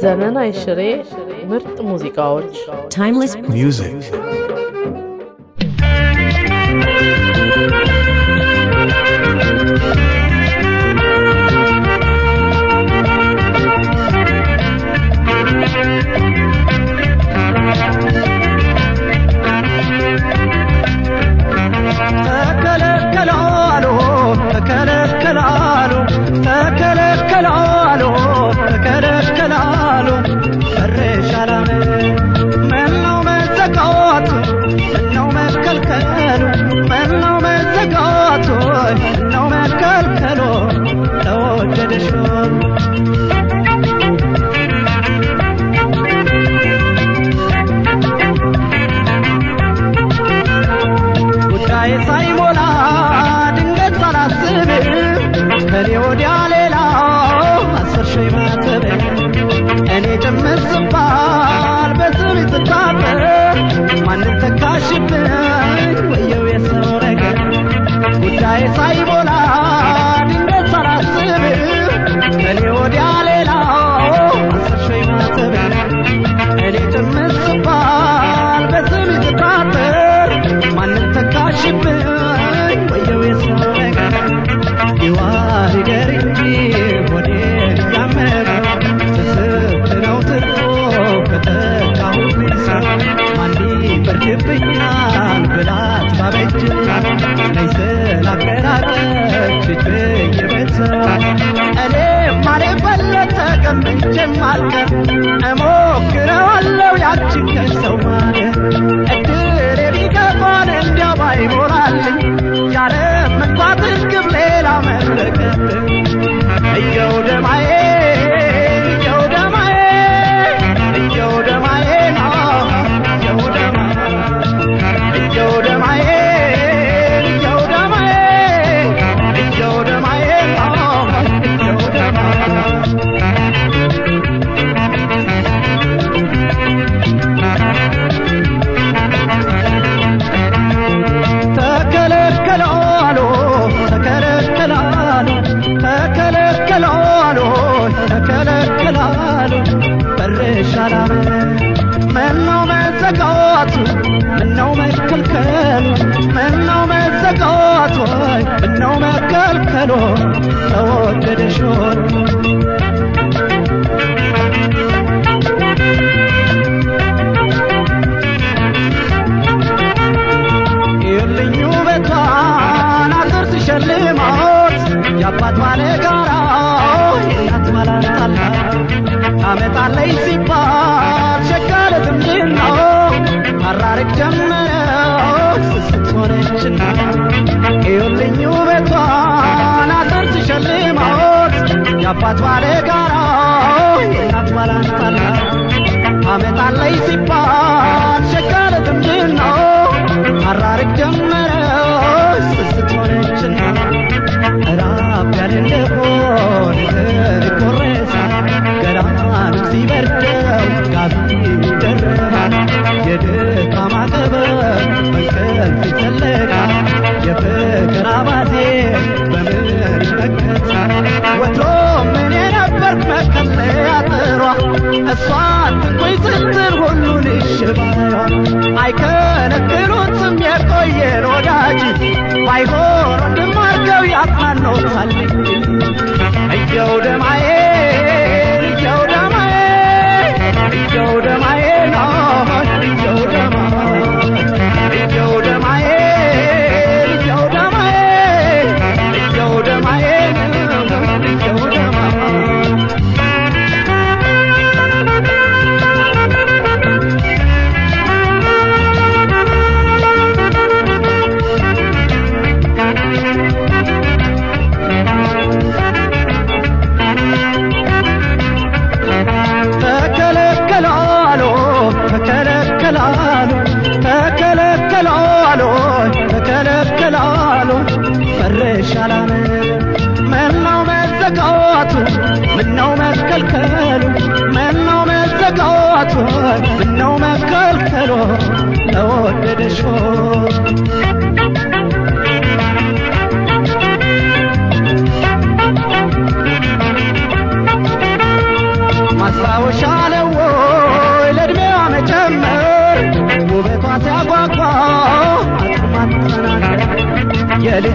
ዘመን አይሽሬ ምርጥ ሙዚቃዎች timeless music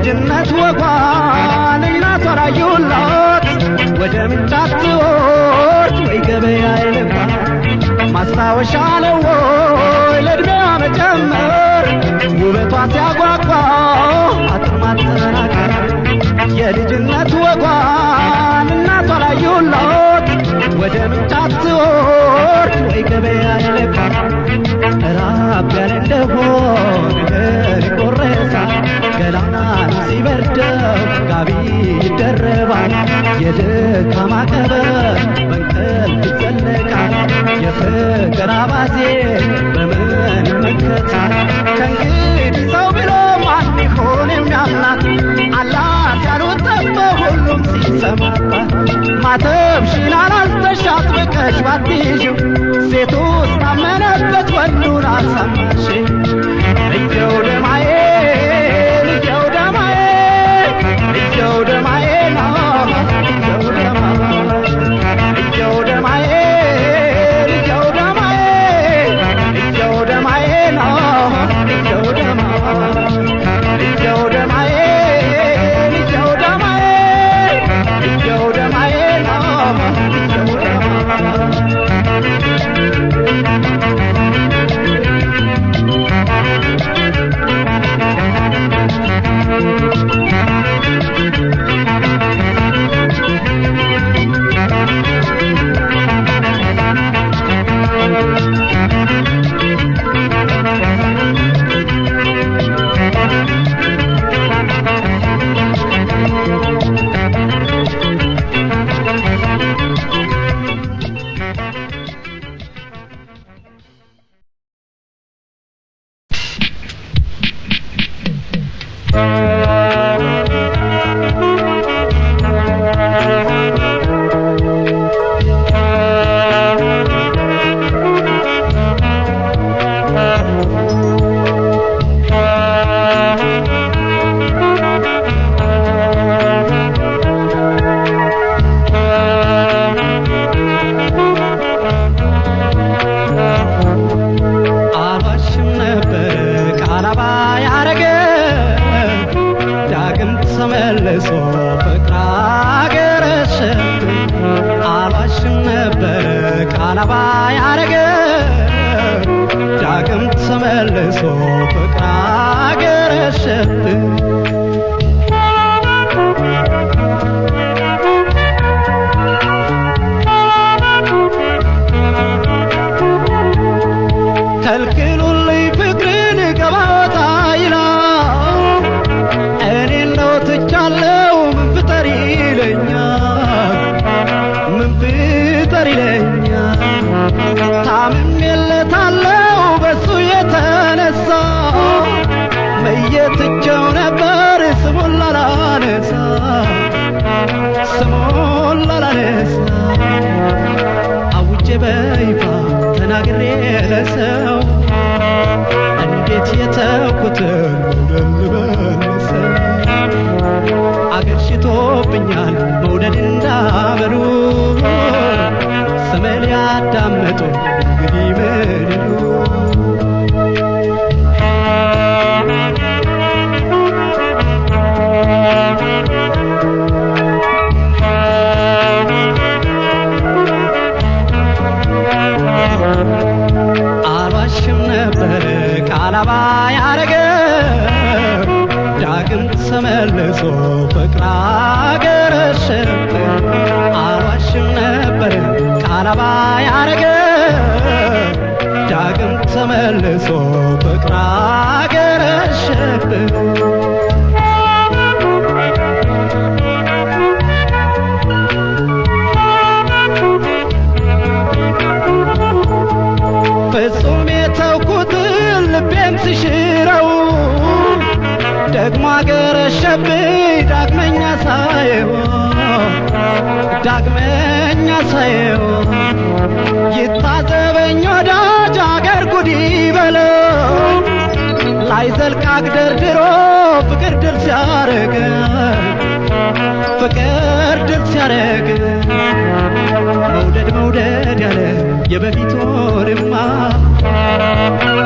የልጅነት ወጓን እናቷ ራዩላት ወደ ምንጫት ትወርድ ወይ ገበያ ይልባል ማስታወሻ ነው ወይ ለዕድሜዋ መጨመር ውበቷ ሲያጓጓ አጥማጠናከር የልጅነት ወጓን እናቷ ራዩላት ወደ ምንጫት ትወርድ ወይ ገበያ ይልባል ራብ ያለ እንደሆን ነገር ይቆረሳል ገላናን ሲበርደው ጋቢ ይደረባል የድካማ ቀበር በእንቅልፍ ይዘለቃል የፍቅር አባዜ በምን ይመከታል ከእንግዲህ ሰው ብሎ ማን ይሆን የሚያምናት አላት ያሉት ጠፍቶ ሁሉም ሲሰማባት ማተብሽን አላስተሻት በቀሽ ባትይዥው ሴቱ ስታመነበት ወንዱን አሳማሽ ልየው ደማዬ ልየው ደማዬ ልየው ደማዬ ነው ልየው ደማዬ ልየው ደማዬ ልየው ደማዬ ልየው ደማዬ ነው ልየው ደማዬ ልየው ደማዬ ልየው ደማዬ ልየው ደማዬ ነው ልየው ደማዬ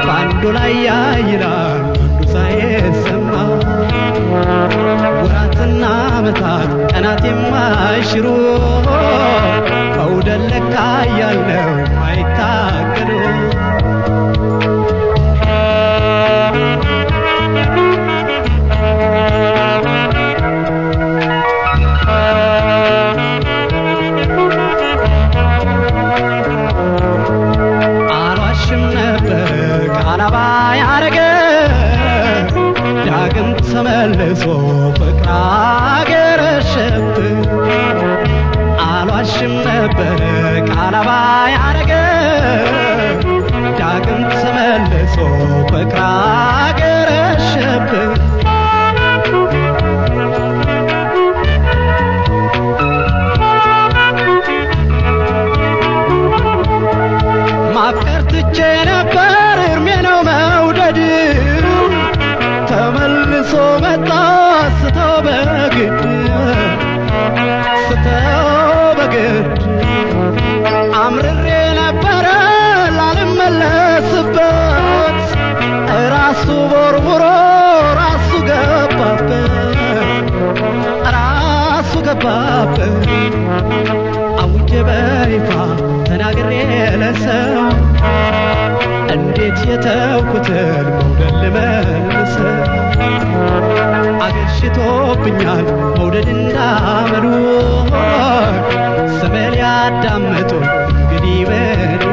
ባንዱ ላይ ያይላል አንዱ ሳይሰማ ወራትና ዓመታት ቀናት የማይሽሩ መውደድ ለካ ያለው አይታገሉ አልዋሽም ነበር ቃላባ ያረገ ዳግም ተመልሶ ፍቅር አገረሸብኝ አልዋሽም ነበር ቃላባ ያረገ ዳግም ተመልሶ ፍቅር አገረሸብኝ ማፍቀር ትቼ ነበር እርሜ ነው መውደድ ተመልሶ መጣ ስተው በግድ አምርሬ ነበረ ላልመለስበት ራሱ ቦርቡሮ ራሱ ገባበት አውጄ በይፋ ተናግሬ ለሰው እንዴት የተውኩትን መውደድ ልመልሰው አገርሽቶብኛል መውደድ እንዳመሉ ስሜን ያዳመጡ እንግዲህ ምን ይሉ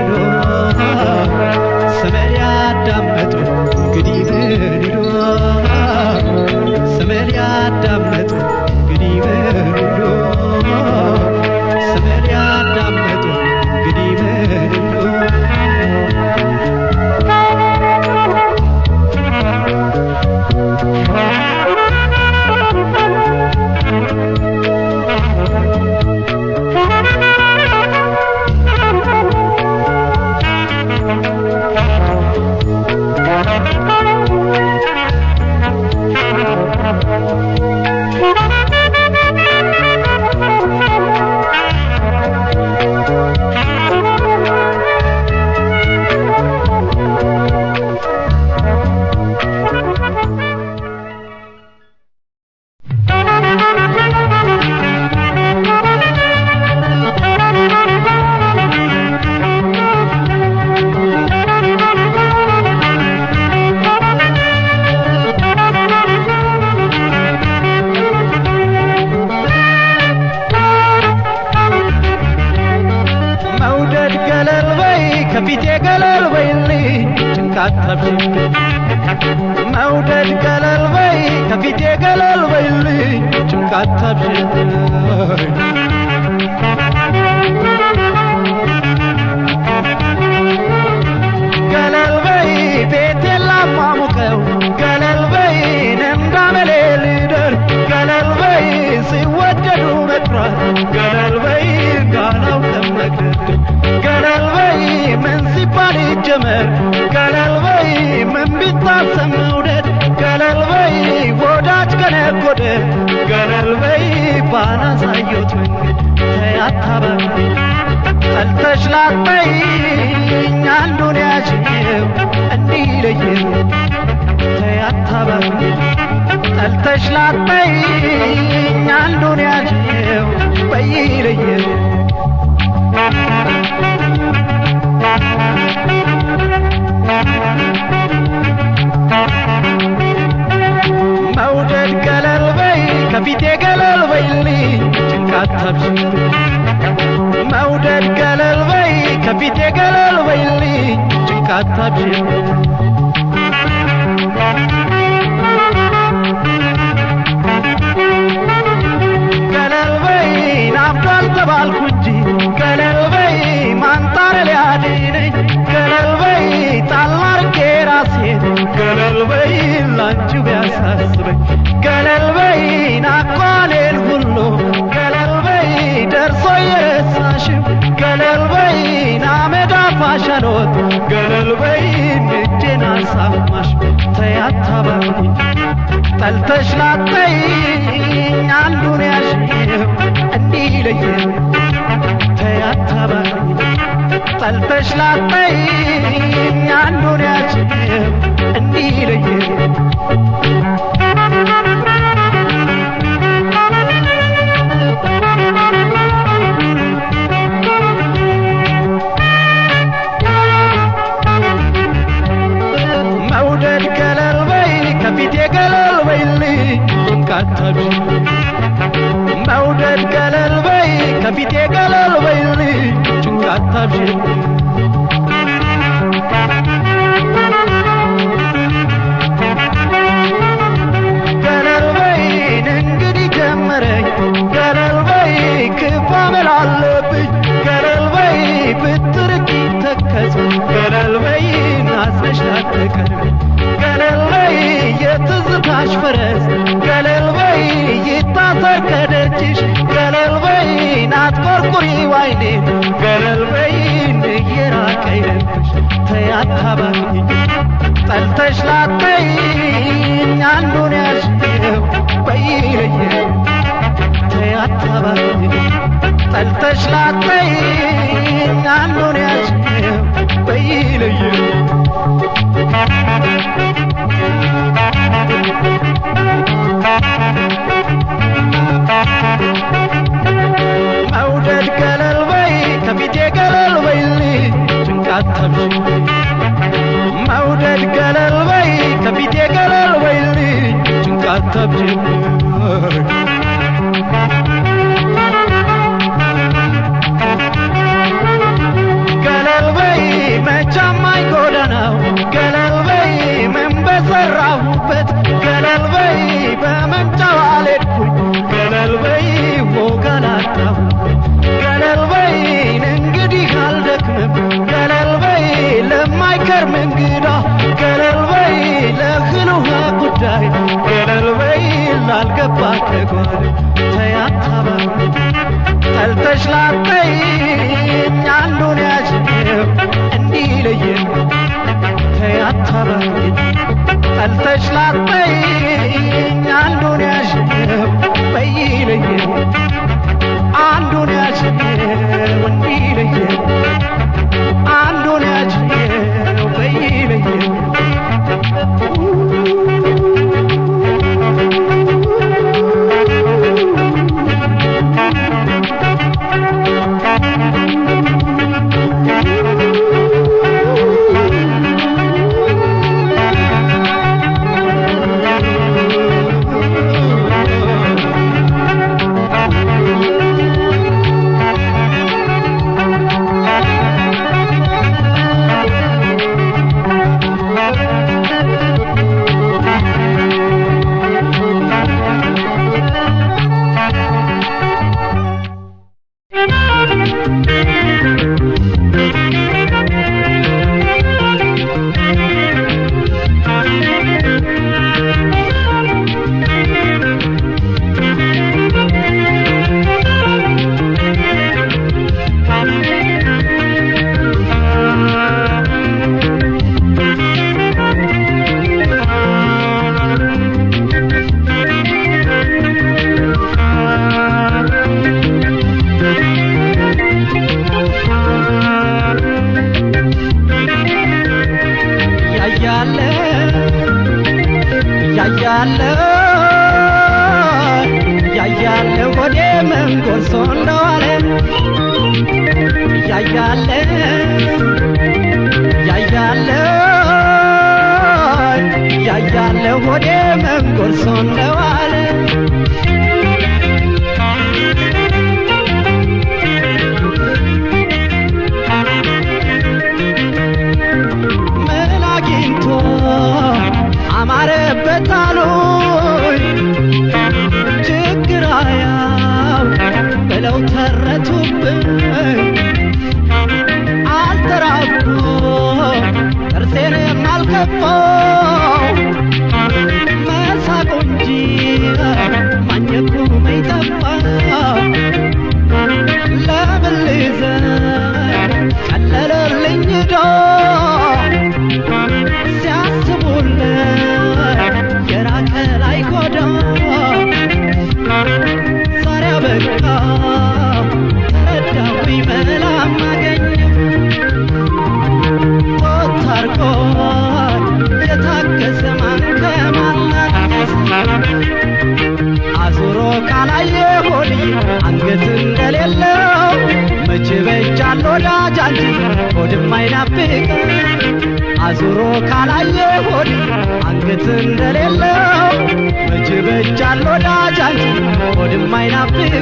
ስሜን ያዳመጡ እንግዲህ ምን ይሉ ስሜን ያዳመጡ እንግዲህ ምን ይሉ ስሜን ያዳመጡ እንግዲህ ምን ይሉ መውደድ ገለል በይ ከፊቴ ገለል በይልኝ ጭንቃት ታብዥኝ ገለል በይ ቤቴን ላሟሙቀው ገለል በይ እንዳመሌ ልደር ገለል በይ ሲወደዱ መጥራት ገለል በይ እንዳላውቅም መግደድ ገለል በይ ምን ሲባል ይጀመር ገለል በይ ምን ቢታሰብ መውደድ ገለል በይ ወዳጅ ከነጎደ ገለል በይ ባላሳየሁት መንገድ ተያታበብ ጠልተሽ ላጥበይኝ አንዱን ያዥው እንዲለየው ተያታበብ ጠልተሽ ላጥበይኝ አንዱን ያዥው በይለየው መውደድ ገለል በይ ከፊቴ ገለል በይልኝ ጭንቃት ታብዥኝ መውደድ ገለል በይ ከፊቴ ገለል በይልኝ ጭንቃት ታብዥኝ ገለል በይ ናፍቋል ተባልኩ እንጂ ገለል በይ ማንጣር ሊያድነኝ ገለል በይ ጣል አድርጌ ራሴን ገለል በይ ላንቺው ቢያሳስበኝ ገለል በይ ናኳሌን ሁሉ ገለል በይ ደርሶ የረሳሽው ገለል በይ ናመዳፋሸኖት ገለል በይ እጄን አሳማሽ ተያታባብኝ ጠልተሽ ላጥበይኝ አንዱን ያዥው እንዲለየው ተያታባብኝ ጠልተሽ ላጥበይኝ አንዱን ያዥው እንዲለየው ከፊቴ ገለል በይልኝ ጭንቃት ታብሽኝ ገለል በይን እንግዲህ ጀመረኝ ገለል በይ ክፋ መላለብኝ ገለል በይ ብትርቂ ተከዝ ገለል በይን አዝነሽ ላትቀርብ ገለል በይ የትዝታሽ ፈረስ ገለል በይ ይታሰር ከደጅሽ ገለል በይን አትቆርቁሪ ዋይኔን ገለል በይን እየራቀኝ ልብሽ ተይ አታባክኝ ጠልተሽ ላትይኝ አንዱን ያልሽው በይለኝ ተይ አታባክኝ ጠልተሽ ላትይኝ አንዱን ያልሽው በይለኝ መውደድ ገለል በይ ከፊቴ ገለል በይልኝ ጭንቃት ታብሽኝ መውደድ ገለል በይ ከፊቴ ገለል በይልኝ ጭንቃት ታብሽኝ ገለል በይ መቻማኝ ጎዳናው ገለል በይ ምን በሰራሁበት ገለል በይ በመንጫው አልሄድኩኝ ገለል በይ ወጋላጣሁ ገለል በይን እንግዲህ አልደክምም ገለል በይ ለማይከርም እንግዳ ገለል በይ ለእህል ውሃ ጉዳይ ገለል በይ ላልገባ ተጓል ተይ አታባክኝ ጠልተሽ ላትይኝ አንዱን ያልሽው እንዲለየን ተይ አታባክኝ ጠልተሽ ላትይኝ አንዱን ያልሽው በይለየን አንዱን ያልሽው እንዲለየን አንዱን ያልሽው በይለየን ያያለ ወዴ መንጎር ሶንዶዋለ ያያለ ወዴ መንጎር ሶንዶዋለ ምን አግኝቶ አማረበት አሉኝ ችግራያው ብለው ተረቱብኝ አልተራብኩ ጥርሴንም አልከፋው መሳቁ እንጂ ማኘኩ መይጠፋ ለምን ልዘን ቀለለልኝ ዶ ሲያስቡልኝ የራቀ ላይ ጎዳ ዛሬ አበቃ ተረዳሁኝ መላም አገኘሁ ታርቆኝ የታገሰ ማን ከማናገስ አዙሮ ካላየ ሆድዬ አንገት እንደሌለው መቼ በጃል ወዳጅ አንቺ ሆድም አይናፍቅ አዙሮ ካላየ ሆድዬ አንገት እንደሌለው መቼ በጃል ወዳጅ አንቺ ሆድም አይናፍቅ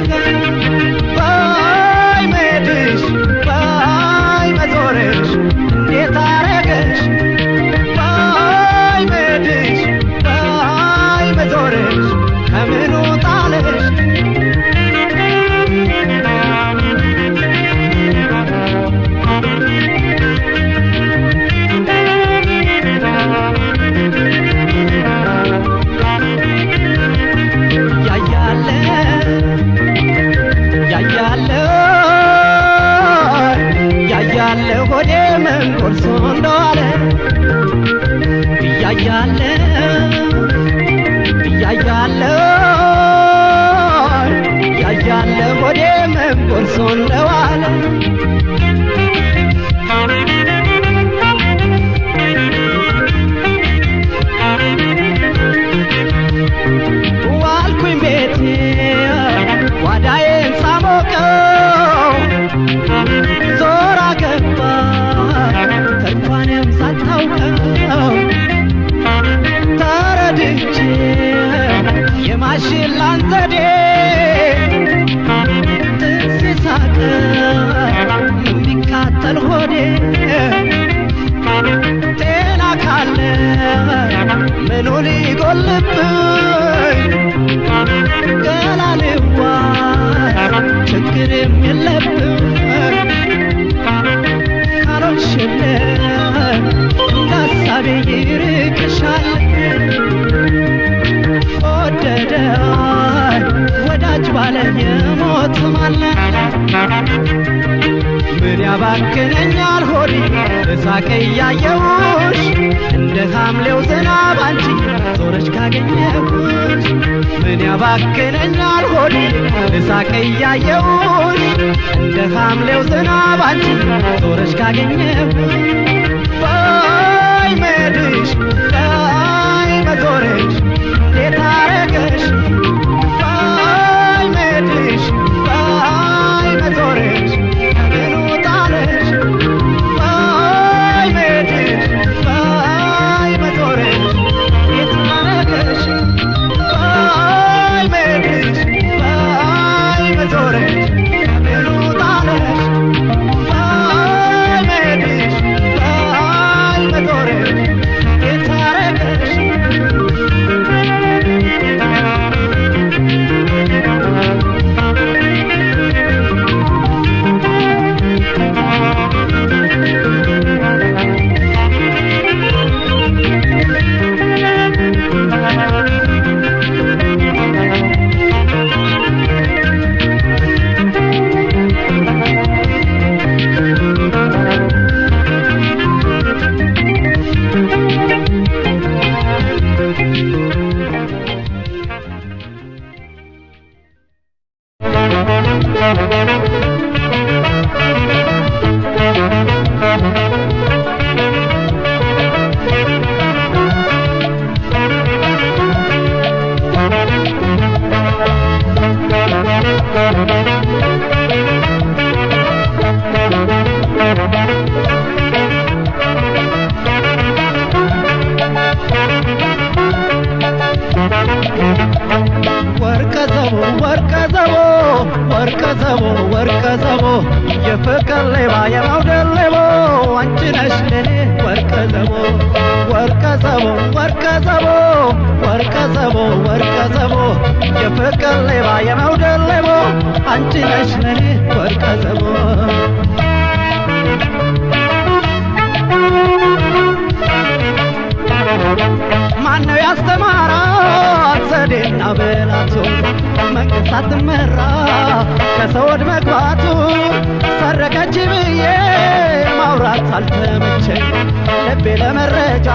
እያያለ ሆዴ ምን ቆርሶ እንደዋለ እያያለ ሆዴ ምን ቆርሶ እንደዋለ ዋልኩኝ ቤቴ ጓዳዬን ሳሞቀው ዞራ ገባ ተርፏንም ሳታውቀው ተረድቼ የማሽላን ዘዴ ጥንሴ ሳቀ የሚቃጠል ሆዴ ጤና ካለ ምኑ ሊጎልብኝ ገላልዋ ችግርም የለብኝ ካልሆንሽለ እንዳሳቤ ይርቅሻል ወደዳይ ወዳጅ ባለኝ ሞት ማለ ምን ያባክነኛል ሆዴ እሳቀ እያየሁሽ እንደ ሐምሌው ዝናብ አንቺ ዞረሽ ካገኘሁሽ ምን ያባክነኛል ሆዴ እሳቀ እያየሁሽ እንደ ሐምሌው ዝናብ አንቺ ዞረሽ ካገኘሁሽ ባይ መድሽ ባይ መዞረሽ እንዴት አረገሽ ባይ መድሽ ባይ መዞረሽ ማነው ያስተማራት ዘዴና በላቱ መንግስት አትመራ ከሰወድ መግባቱ ሰረቀች ብዬ ማውራት አልተመቸኝ ልቤ ለመረጃ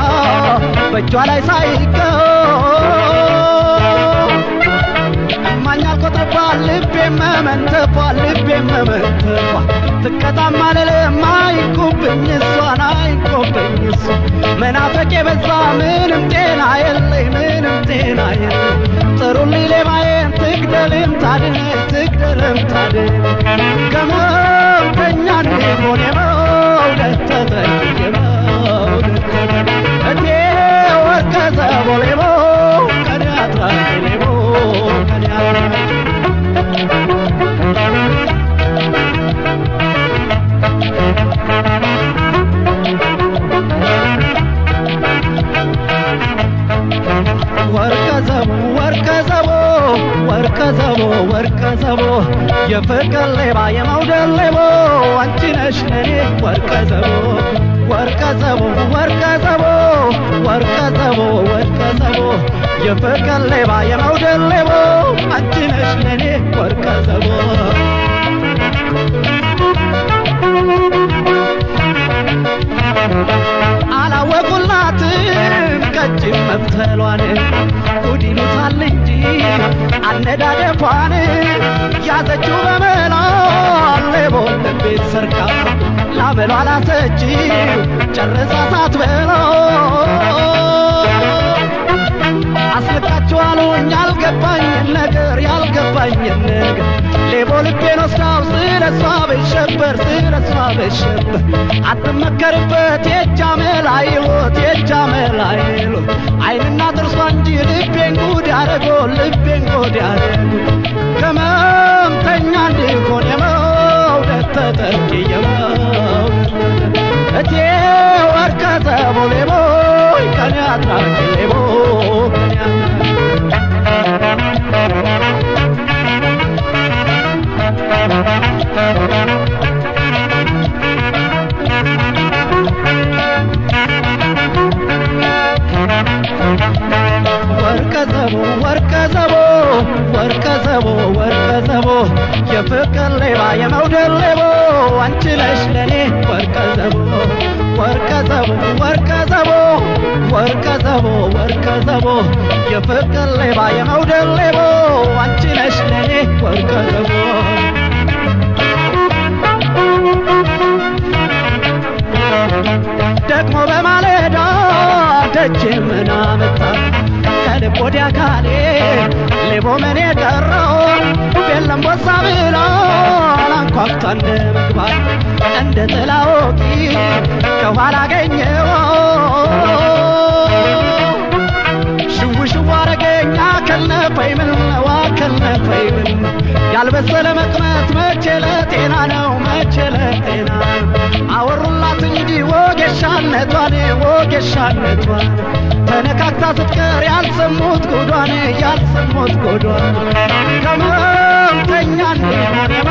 በእጇ ላይ ሳይቀው ማኛ ቆጥሯል ልቤ መመንተፏል ትቀጣም አለለም አይኩብኝ እሷን አይኩብኝ እሱ መናፈቅ የበዛ ምንም ጤና የለኝ ጥሩልኝ ሌባዬን ትግደልም ታድን ከመምተኛ እንዲሆን የመውደድ ተጠቂ እቴ ወርቀ ዘቦ ሌቦ ከኔ አትራቂ ሌቦ ከኔ አትራቂ ወርቀ ዘቦ የፍቅር ሌባ የመውደድ ሌቦ አንቺ ነሽ ለኔ ወርቀ ዘቦ የፍቅር ሌባ የመውደድ ሌቦ አንቺ ነሽ ለኔ ወርቀ ዘቦ መብተሏን ጉድ ይሉታል እንጂ አነዳደፏን ያዘችው በመላ ሌቦን ቤት ሰርቃ ላመሏ ላሰችው ጨርሳ ሳትበላው አስለቃችኋለሁኝ ያልገባኝን ነገር ሌቦ ልቤን ወስዳው ስለሷ በሸበር አትመከርበት የጃመላይሎት አይንና ጥርሷ እንጂ ልቤን ጉድ ያረገው ከመምተኛ እንዲሆን የመውደድ ተጠቂየመው እቴ ወርቀ ዘቦ ሌቦ ከኔ አድራጊ ሌቦ ወርቀ ዘቦ የፍቅር ሌባ የመውደድ ሌቦ አንቺ ነሽ ለኔ ወርቀ ዘቦ የፍቅር ሌባ የመውደድ ሌቦ አንቺ ነሽ ለኔ ወርቀ ዘቦ ደግሞ በማለዳ ደጅ ምን አመጣ ከልብ ወዲያ ካሌ ሌቦ ምን የቀረው የለም ቦሳ ብላ አንኳኩታ እንደመግባት እንደ ጥላ ወቂ ከኋላ አገኘው ሽው አረገኛ ከነፈይ ምን ያልበሰለ መቅመት መቼ ለጤና ነው አወሩላት እንጂ ወጌሻነቷን ተነካክታ ስትቀር ያልሰሙት ጎዷን ከመምተኛ እንደሆነ